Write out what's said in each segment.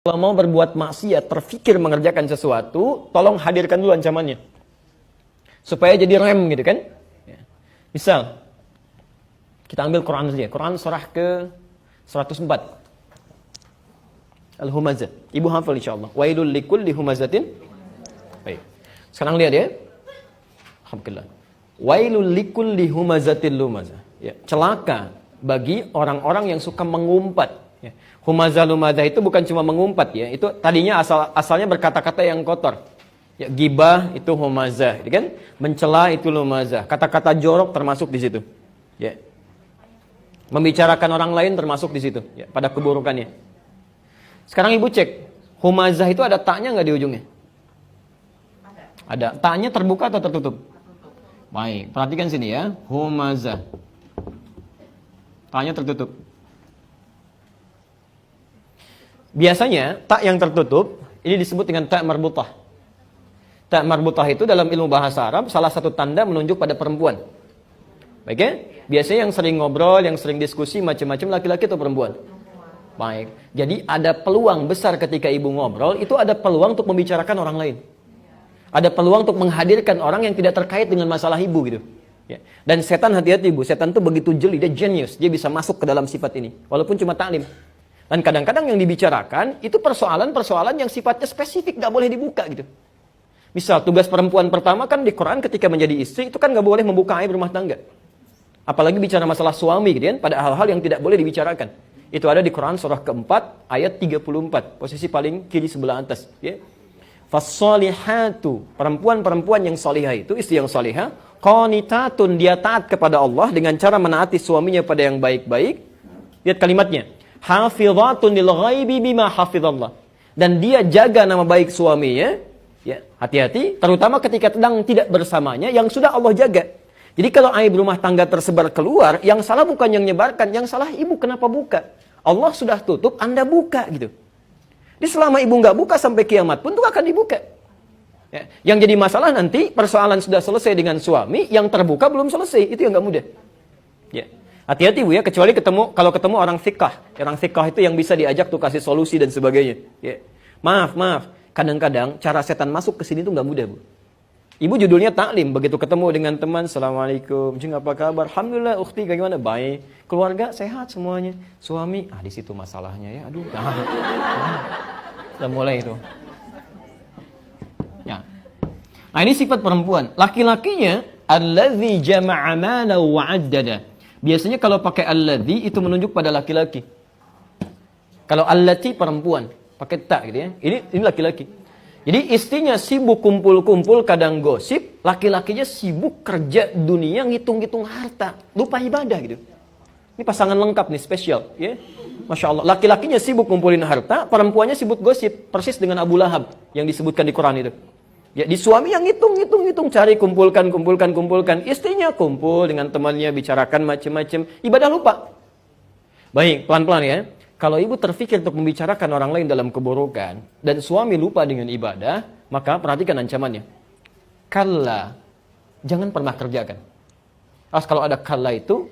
Kalau mau berbuat maksiat, terfikir mengerjakan sesuatu, tolong hadirkan dulu ancamannya. Supaya jadi rem gitu kan. Misal, kita ambil Quran saja. Quran surah ke 104. Al-Humazah. Ibu hafal insyaAllah. Wailul likulli humazatin. Baik. Sekarang lihat ya. Alhamdulillah. Wailul likulli humazatin lumazah. Ya. Celaka bagi orang-orang yang suka mengumpat. Ya. Humazah lumazah itu bukan cuma mengumpat ya. Itu tadinya asalnya berkata-kata yang kotor. Ya, gibah itu humazah, ya kan? Mencela itu lumazah. Kata-kata jorok termasuk di situ. Ya. Membicarakan orang lain termasuk di situ, ya, pada keburukannya. Sekarang ibu cek, humazah itu ada taknya nggak di ujungnya? Ada. Taknya terbuka atau tertutup? Baik, perhatikan sini ya, humazah. Taknya tertutup. Biasanya tak yang tertutup ini disebut dengan tak marbutah. Tak marbutah itu dalam ilmu bahasa Arab salah satu tanda menunjuk pada perempuan. Baik ya? Biasanya yang sering ngobrol, yang sering diskusi macam-macam laki-laki atau perempuan? Baik. Jadi ada peluang besar ketika ibu ngobrol, itu ada peluang untuk membicarakan orang lain. Ada peluang untuk menghadirkan orang yang tidak terkait dengan masalah ibu gitu. Ya. Dan setan, hati-hati ibu, setan itu begitu jeli, dia genius, dia bisa masuk ke dalam sifat ini, walaupun cuma taklim. Dan kadang-kadang yang dibicarakan itu persoalan-persoalan yang sifatnya spesifik, gak boleh dibuka gitu. Misal tugas perempuan pertama kan di Quran ketika menjadi istri itu kan gak boleh membuka aib rumah tangga. Apalagi bicara masalah suami gitu kan, pada hal-hal yang tidak boleh dibicarakan. Itu ada di Quran surah keempat ayat 34, posisi paling kiri sebelah atas. Ya. Fassolihatu, perempuan-perempuan yang solihah itu, istri yang solihah, qanitatun, dia taat kepada Allah dengan cara menaati suaminya pada yang baik-baik. Lihat kalimatnya, hafizatun lil ghaibi bima hafizallah. Dan dia jaga nama baik suaminya. Ya, hati-hati, terutama ketika sedang tidak bersamanya, yang sudah Allah jaga. Jadi kalau aib rumah tangga tersebar keluar, yang salah bukan yang menyebarkan, yang salah ibu kenapa buka? Allah sudah tutup, Anda buka gitu. Jadi selama ibu nggak buka sampai kiamat pun itu akan dibuka. Ya. Yang jadi masalah nanti persoalan sudah selesai dengan suami, yang terbuka belum selesai, itu yang nggak mudah. Ya. Hati-hati bu ya, kecuali kalau ketemu orang fiqh. Orang fiqh itu yang bisa diajak tuh kasih solusi dan sebagainya. Ya. Maaf. Kadang-kadang cara setan masuk ke sini tuh nggak mudah bu. Ibu judulnya taklim, begitu ketemu dengan teman, Assalamualaikum, Jeng apa kabar? Alhamdulillah, ukhti bagaimana? Baik. Keluarga sehat semuanya. Suami, di situ masalahnya ya. Aduh. Udah mulai itu. Ya. Nah, ini sifat perempuan. Laki-lakinya alladzi jama'a mana wa 'addada. Biasanya kalau pakai alladzi itu menunjuk pada laki-laki. Kalau allati perempuan, pakai tak gitu ya. Ini laki-laki. Jadi istrinya sibuk kumpul-kumpul kadang gosip, laki-lakinya sibuk kerja dunia ngitung-ngitung harta, lupa ibadah gitu. Ini pasangan lengkap nih, spesial, ya. Masya Allah, laki-lakinya sibuk kumpulin harta, perempuannya sibuk gosip, persis dengan Abu Lahab yang disebutkan di Quran itu. Ya, di suami yang ngitung, cari kumpulkan, istrinya kumpul dengan temannya, bicarakan macam-macam, ibadah lupa. Baik, pelan-pelan ya. Kalau ibu terfikir untuk membicarakan orang lain dalam keburukan, dan suami lupa dengan ibadah, maka perhatikan ancamannya. Kalla, jangan pernah kerjakan. Kalau ada kalla itu,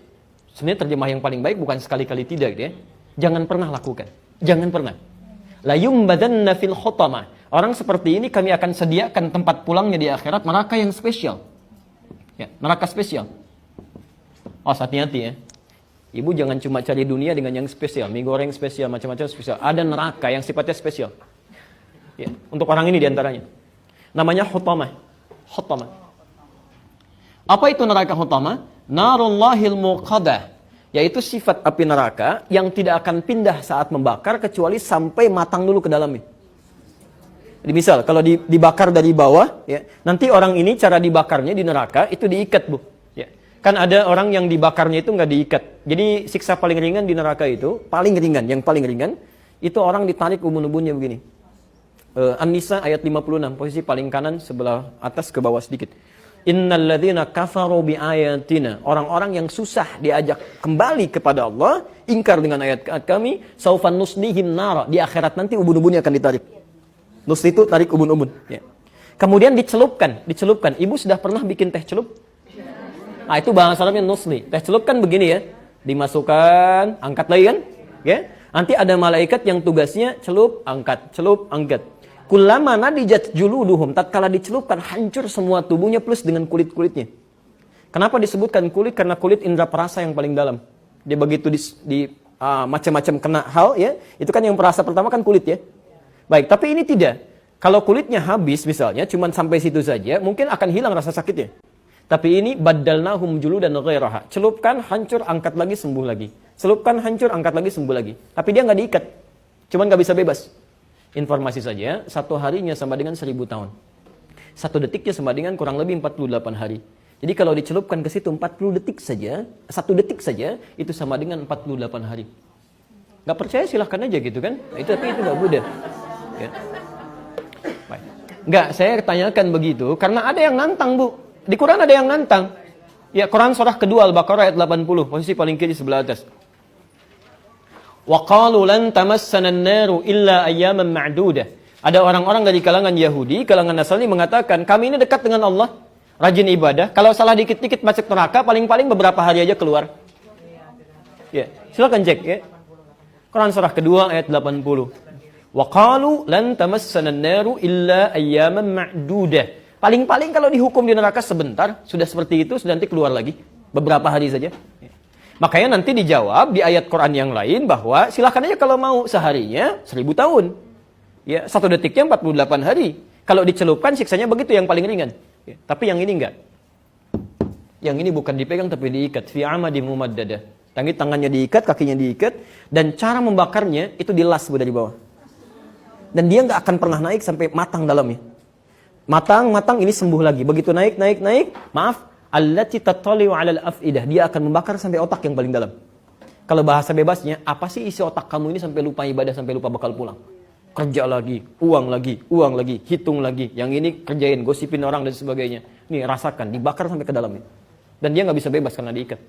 sebenarnya terjemah yang paling baik bukan sekali-kali tidak, ya. Jangan pernah lakukan. Jangan pernah. La yumbadanna fil khutamah. Orang seperti ini kami akan sediakan tempat pulangnya di akhirat, neraka yang spesial. Ya, neraka spesial. Hati-hati ya. Ibu jangan cuma cari dunia dengan yang spesial, mie goreng spesial, macam-macam spesial. Ada neraka yang sifatnya spesial. Ya, untuk orang ini diantaranya. Namanya hutamah. Hutamah. Apa itu neraka hutamah? Narullahil muqadah. Yaitu sifat api neraka yang tidak akan pindah saat membakar kecuali sampai matang dulu ke dalamnya. Jadi misal, kalau dibakar dari bawah, ya, nanti orang ini cara dibakarnya di neraka itu diikat bu. Kan ada orang yang dibakarnya itu nggak diikat. Jadi siksa paling ringan di neraka itu, yang paling ringan, itu orang ditarik ubun-ubunnya begini. An-Nisa ayat 56, posisi paling kanan sebelah atas ke bawah sedikit. Innal ladzina kafaru bi ayatina, orang-orang yang susah diajak kembali kepada Allah, ingkar dengan ayat kami, saufan nuslihim nara, di akhirat nanti ubun-ubunnya akan ditarik. Nus itu tarik ubun-ubun, ya. Kemudian dicelupkan. Ibu sudah pernah bikin teh celup? Itu bahasa Arabnya nusli. Teh celup kan begini ya. Dimasukkan, angkat lagi kan? Ya. Nanti ada malaikat yang tugasnya celup, angkat, celup, angkat. Kullama nadijat juluduhum, tatkala dicelupkan hancur semua tubuhnya plus dengan kulit-kulitnya. Kenapa disebutkan kulit? Karena kulit indera perasa yang paling dalam. Dia begitu macam-macam kena hal ya, itu kan yang perasa pertama kan kulit ya. Baik, tapi ini tidak. Kalau kulitnya habis misalnya, cuman sampai situ saja, mungkin akan hilang rasa sakitnya. Tapi ini baddalnahum juludan ghairaha. Celupkan, hancur, angkat lagi, sembuh lagi. Celupkan, hancur, angkat lagi, sembuh lagi. Tapi dia nggak diikat. Cuman nggak bisa bebas. Informasi saja, 1 harinya sama dengan 1000 tahun. 1 detiknya sama dengan kurang lebih 48 hari. Jadi kalau dicelupkan ke situ 40 detik saja, 1 detik saja, itu sama dengan 48 hari. Nggak percaya silahkan aja gitu kan. Tapi itu nggak mudah. Ya. Baik. Nggak, saya tanyakan begitu, karena ada yang nantang Bu. Di Quran ada yang nantang. Ya, Quran surah kedua Al-Baqarah ayat 80, posisi paling kiri sebelah atas. Wa qalu lan tamassana an-naru illa ayyaman ma'dudah. Ada orang-orang dari kalangan Yahudi, kalangan Nasrani mengatakan, kami ini dekat dengan Allah, rajin ibadah. Kalau salah dikit-dikit masuk neraka, paling-paling beberapa hari aja keluar. Ya, silakan cek ya. Quran surah kedua ayat 80. Wa qalu lan tamassana an-naru illa ayyaman ma'dudah. Paling-paling kalau dihukum di neraka sebentar, sudah seperti itu, sudah nanti keluar lagi. Beberapa hari saja. Makanya nanti dijawab di ayat Quran yang lain bahwa silakan aja kalau mau seharinya 1000 tahun. Ya, 1 detiknya 48 hari. Kalau dicelupkan siksanya begitu yang paling ringan. Ya, tapi yang ini enggak. Yang ini bukan dipegang tapi diikat. Fi amadi mumaddadah. Tangannya diikat, kakinya diikat. Dan cara membakarnya itu dilas dari bawah. Dan dia enggak akan pernah naik sampai matang dalamnya. Matang, ini sembuh lagi. Begitu naik, maaf, allati tattali'u 'alal afidah. Dia akan membakar sampai otak yang paling dalam. Kalau bahasa bebasnya, apa sih isi otak kamu ini sampai lupa ibadah, sampai lupa bakal pulang? Kerja lagi, uang lagi, hitung lagi. Yang ini kerjain, gosipin orang dan sebagainya. Nih, rasakan, dibakar sampai ke dalamnya. Dan dia nggak bisa bebas karena diikat.